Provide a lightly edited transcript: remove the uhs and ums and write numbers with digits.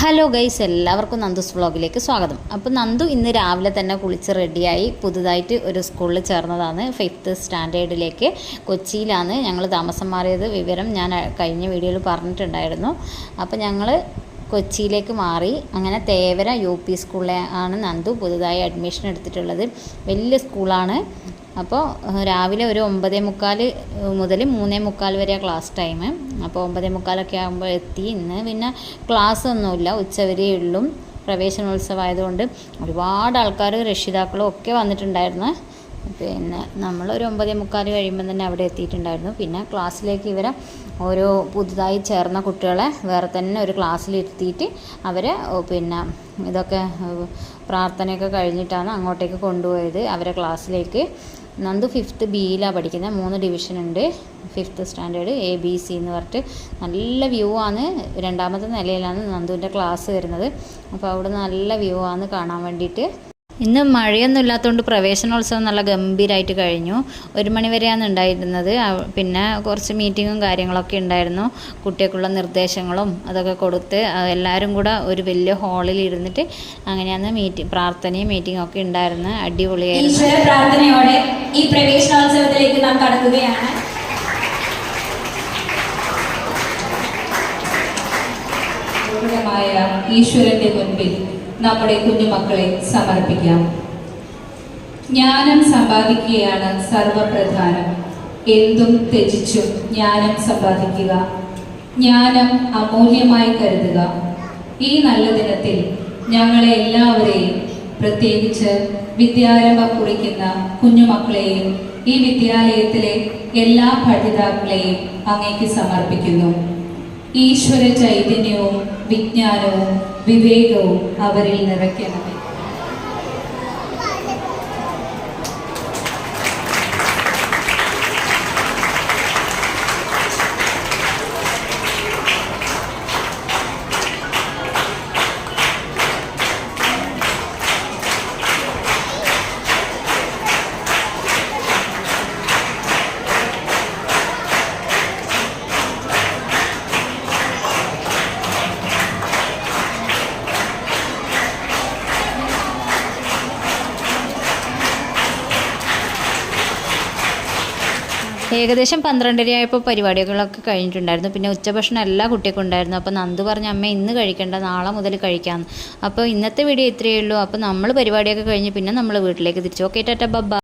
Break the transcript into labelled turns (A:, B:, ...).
A: Hello guys, എല്ലാവർക്കും നന്ദുസ് വ്ളോഗിലേക്ക് സ്വാഗതം. അപ്പോൾ നന്ദു ഇന്ന് രാവിലെ തന്നെ കുളിച്ച് റെഡിയായി പുതുതായിട്ട് ഒരു സ്കൂളിൽ ചേർന്നതാണ്. 5th സ്റ്റാൻഡേർഡിലേക്ക് കൊച്ചിയിലാണ് ഞങ്ങൾ താമസം മാറിയത്. വിവരം ഞാൻ കഴിഞ്ഞ വീഡിയോയിൽ പറഞ്ഞിട്ടുണ്ടായിരുന്നു. അപ്പോൾ ഞങ്ങൾ കൊച്ചിയിലേക്ക് മാറി. അങ്ങനെ തേവര UP സ്കൂളിലാണ് നന്ദു പുതുതായി അഡ്മിഷൻ എടുത്തിട്ടുള്ളത്. വലിയ സ്കൂളാണ്. അപ്പോൾ രാവിലെ ഒരു 9:45 മുതൽ 3:45 വരെ ക്ലാസ് ടൈം. അപ്പോൾ 9:45 ആകുമ്പോൾ എത്തി. ഇന്ന് പിന്നെ ക്ലാസ് ഒന്നുമില്ല, ഉച്ചവരെ ഉള്ളൂ. പ്രവേശനോത്സവമായതുകൊണ്ട് ഒരുപാട് ആൾക്കാർ രക്ഷിതാക്കളും ഒക്കെ വന്നിട്ടുണ്ടായിരുന്നു. പിന്നെ നമ്മളൊരു 9:45 കഴിയുമ്പോൾ തന്നെ അവിടെ എത്തിയിട്ടുണ്ടായിരുന്നു. പിന്നെ ക്ലാസ്സിലേക്ക് ഇവരെ ഓരോ പുതുതായി ചേർന്ന കുട്ടികളെ വേറെ തന്നെ ഒരു ക്ലാസ്സിലിരുത്തിയിട്ട് അവരെ പിന്നെ ഇതൊക്കെ പ്രാർത്ഥനയൊക്കെ കഴിഞ്ഞിട്ടാണ് അങ്ങോട്ടേക്ക് കൊണ്ടുപോയത് അവരെ ക്ലാസ്സിലേക്ക്. നന്ദു 5th Bയിലാണ് പഠിക്കുന്നത്. 3 ഡിവിഷൻ ഉണ്ട്. 5th സ്റ്റാൻഡേർഡ് ABC എന്ന് പറഞ്ഞിട്ട് നല്ല വ്യൂ ആണ്. 2ാമത്തെ നിലയിലാണ് നന്ദുവിൻ്റെ ക്ലാസ് വരുന്നത്. അപ്പോൾ അവിടെ നല്ല വ്യൂ ആണ് കാണാൻ വേണ്ടിയിട്ട്. ഇന്ന് മഴയൊന്നും ഇല്ലാത്തതുകൊണ്ട് പ്രവേശനോത്സവം നല്ല ഗംഭീരമായിട്ട് കഴിഞ്ഞു. 1 മണി വരെയാണ് ഉണ്ടായിരുന്നത്. പിന്നെ കുറച്ച് മീറ്റിങ്ങും കാര്യങ്ങളൊക്കെ ഉണ്ടായിരുന്നു. കുട്ടികൾക്കുള്ള നിർദ്ദേശങ്ങളും അതൊക്കെ കൊടുത്ത് എല്ലാവരും കൂടെ ഒരു വലിയ ഹാളിൽ ഇരുന്നിട്ട് അങ്ങനെയാണ് പ്രാർത്ഥനയും മീറ്റിങ്ങും ഒക്കെ ഉണ്ടായിരുന്നു. അടിപൊളിയായിരുന്നു.
B: ഈശ്വര പ്രാർത്ഥനയോടെ ഈ പ്രവേശനോത്സവത്തിലേക്ക് നാം കടക്കുകയാണ്. ഈശ്വരന്റെ മുൻപിൽ നമ്മുടെ കുഞ്ഞുമക്കളെ സമർപ്പിക്കാം. ജ്ഞാനം സമ്പാദിക്കുകയാണ് സർവപ്രധാനം. എന്തും ത്യജിച്ചും ജ്ഞാനം സമ്പാദിക്കുക. ജ്ഞാനം അമൂല്യമായി കരുതുക. ഈ നല്ല ദിനത്തിൽ ഞങ്ങളെ എല്ലാവരെയും, പ്രത്യേകിച്ച് വിദ്യാരംഭം കുറിക്കുന്ന കുഞ്ഞുമക്കളെയും ഈ വിദ്യാലയത്തിലെ എല്ലാ പഠിതാക്കളെയും അങ്ങേക്ക് സമർപ്പിക്കുന്നു. ഈശ്വര ചൈതന്യവും വിജ്ഞാനവും വിവേകവും അവരിൽ നിറയ്ക്കണമേ.
A: ഏകദേശം 12:30 ആയപ്പോൾ പരിപാടികളൊക്കെ കഴിഞ്ഞിട്ടുണ്ടായിരുന്നു. പിന്നെ ഉച്ചഭക്ഷണം എല്ലാ കുട്ടികൾക്കും ഉണ്ടായിരുന്നു. അപ്പോൾ നന്ദു പറഞ്ഞു, അമ്മ ഇന്ന് കഴിക്കേണ്ട, നാളെ മുതൽ കഴിക്കാമെന്ന്. അപ്പോൾ ഇന്നത്തെ വീഡിയോ ഇത്രയേ ഉള്ളൂ. അപ്പോൾ നമ്മൾ പരിപാടിയൊക്കെ കഴിഞ്ഞ് പിന്നെ നമ്മൾ വീട്ടിലേക്ക് തിരിച്ചു. Okay, tata, by.